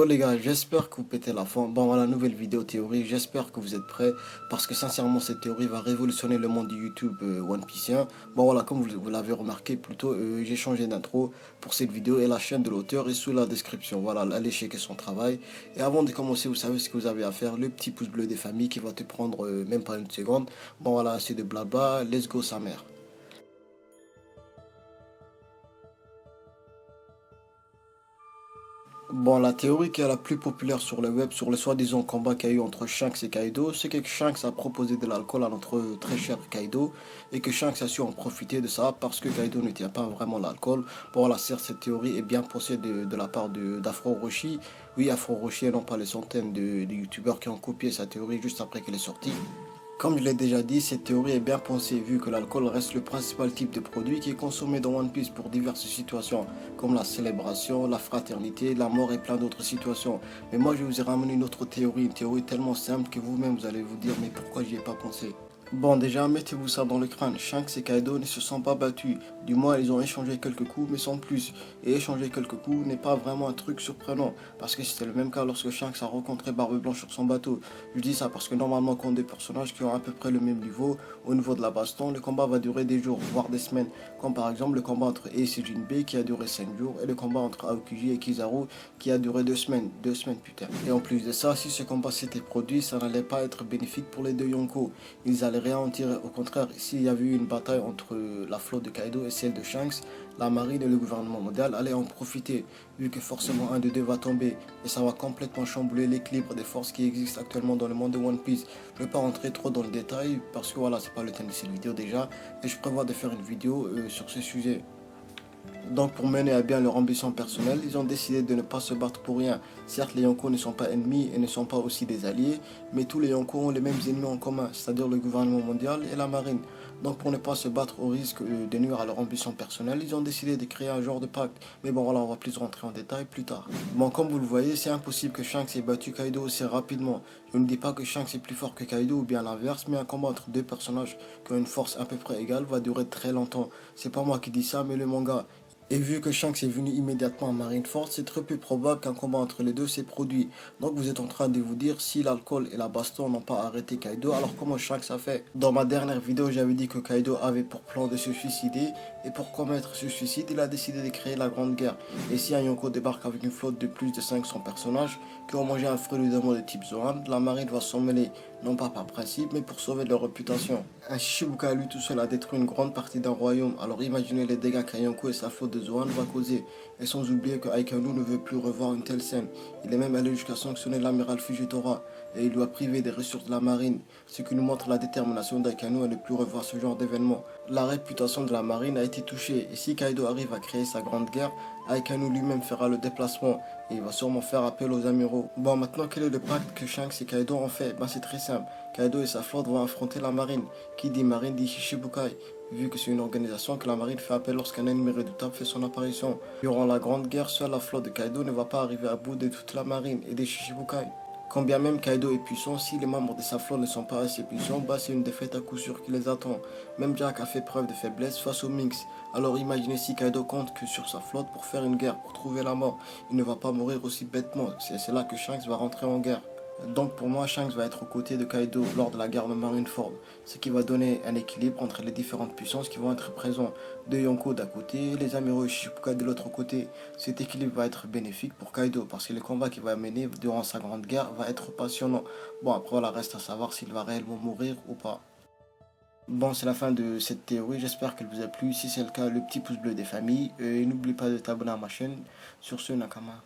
Les gars, j'espère que vous pétez la forme. Bon voilà, nouvelle vidéo théorie, j'espère que vous êtes prêts parce que sincèrement cette théorie va révolutionner le monde du YouTube One Pieceien. Bon voilà, comme vous l'avez remarqué plutôt, j'ai changé d'intro pour cette vidéo et la chaîne de l'auteur est sous la description. Voilà, allez checker son travail. Et avant de commencer, vous savez ce que vous avez à faire, le petit pouce bleu des familles qui va te prendre même pas une seconde. Bon voilà, assez de blabla, let's go sa mère. Bon, la théorie qui est la plus populaire sur le web, sur le soi-disant combat qu'il y a eu entre Shanks et Kaido, c'est que Shanks a proposé de l'alcool à notre très cher Kaido et que Shanks a su en profiter de ça parce que Kaido ne tient pas vraiment l'alcool. Bon, voilà, certes, cette théorie est bien pensée de la part d'Afro Roshi. Oui, Afro Roshi et non pas les centaines de youtubeurs qui ont copié sa théorie juste après qu'elle est sortie. Comme je l'ai déjà dit, cette théorie est bien pensée vu que l'alcool reste le principal type de produit qui est consommé dans One Piece pour diverses situations, comme la célébration, la fraternité, la mort et plein d'autres situations. Mais moi je vous ai ramené une autre théorie, une théorie tellement simple que vous-même vous allez vous dire mais pourquoi j'y ai pas pensé. Bon, déjà, mettez-vous ça dans le crâne. Shanks et Kaido ne se sont pas battus. Du moins, ils ont échangé quelques coups, mais sans plus. Et échanger quelques coups n'est pas vraiment un truc surprenant. Parce que c'était le même cas lorsque Shanks a rencontré Barbe Blanche sur son bateau. Je dis ça parce que normalement, quand des personnages qui ont à peu près le même niveau, au niveau de la baston, le combat va durer des jours, voire des semaines. Comme par exemple le combat entre Ace et Jinbei qui a duré 5 jours, et le combat entre Aokiji et Kizaru qui a duré 2 semaines. 2 semaines, putain. Et en plus de ça, si ce combat s'était produit, ça n'allait pas être bénéfique pour les deux Yonko. Ils allaient rien en tirer. Au contraire, s'il y avait eu une bataille entre la flotte de Kaido et celle de Shanks, la marine et le gouvernement mondial allaient en profiter, vu que forcément un des deux va tomber. Et ça va complètement chambouler l'équilibre des forces qui existent actuellement dans le monde de One Piece. Je ne vais pas rentrer trop dans le détail, parce que voilà, c'est pas le thème de cette vidéo déjà, et je prévois de faire une vidéo sur ce sujet. Donc pour mener à bien leur ambition personnelle, ils ont décidé de ne pas se battre pour rien. Certes, les Yonko ne sont pas ennemis et ne sont pas aussi des alliés, mais tous les Yonko ont les mêmes ennemis en commun, c'est-à-dire le gouvernement mondial et la marine. Donc pour ne pas se battre au risque de nuire à leur ambition personnelle, ils ont décidé de créer un genre de pacte. Mais bon voilà, on va plus rentrer en détail plus tard. Bon, comme vous le voyez, c'est impossible que Shanks ait battu Kaido aussi rapidement. Je ne dis pas que Shanks est plus fort que Kaido ou bien l'inverse, mais un combat entre deux personnages qui ont une force à peu près égale va durer très longtemps. C'est pas moi qui dis ça, mais le manga. Et vu que Shanks est venu immédiatement à Marineford, c'est très peu probable qu'un combat entre les deux s'est produit. Donc vous êtes en train de vous dire, si l'alcool et la baston n'ont pas arrêté Kaido, alors comment Shanks a fait? Dans ma dernière vidéo, j'avais dit que Kaido avait pour plan de se suicider, et pour commettre ce suicide, il a décidé de créer la Grande Guerre. Et si un Yonko débarque avec une flotte de plus de 500 personnages, qui ont mangé un fruit de démon de type Zoan, la marine va s'en mêler, non pas par principe, mais pour sauver leur réputation. Un Shichibukai lui tout seul a détruit une grande partie d'un royaume, alors imaginez les dégâts qu'Yonko et sa flotte de Zoan va causer. Et sans oublier que Aikanu ne veut plus revoir une telle scène. Il est même allé jusqu'à sanctionner l'amiral Fujitora, et il doit priver des ressources de la marine, ce qui nous montre la détermination d'Aikanu à ne plus revoir ce genre d'événement. La réputation de la marine a été touchée, et si Kaido arrive à créer sa grande guerre, Aikanu lui-même fera le déplacement, et il va sûrement faire appel aux amiraux. Bon, maintenant quel est le pacte que Shanks et Kaido ont fait? Ben c'est très simple. Kaido et sa flotte vont affronter la marine. Qui dit marine dit Shichibukai, vu que c'est une organisation que la marine fait appel lorsqu'un ennemi redoutable fait son apparition. Durant la Grande Guerre, seule la flotte de Kaido ne va pas arriver à bout de toute la marine et des Shichibukai. Quand bien même Kaido est puissant, si les membres de sa flotte ne sont pas assez puissants, bah c'est une défaite à coup sûr qui les attend. Même Jack a fait preuve de faiblesse face aux Minks. Alors imaginez si Kaido compte que sur sa flotte pour faire une guerre, pour trouver la mort. Il ne va pas mourir aussi bêtement. C'est là que Shanks va rentrer en guerre. Donc pour moi, Shanks va être aux côtés de Kaido lors de la guerre de Marineford, ce qui va donner un équilibre entre les différentes puissances qui vont être présentes. Deux Yonko d'un côté, les amiraux et Shichibukai de l'autre côté. Cet équilibre va être bénéfique pour Kaido parce que le combat qu'il va mener durant sa grande guerre va être passionnant. Bon, après voilà, reste à savoir s'il va réellement mourir ou pas. Bon, c'est la fin de cette théorie, j'espère qu'elle vous a plu. Si c'est le cas, le petit pouce bleu des familles. Et n'oublie pas de t'abonner à ma chaîne. Sur ce, Nakama.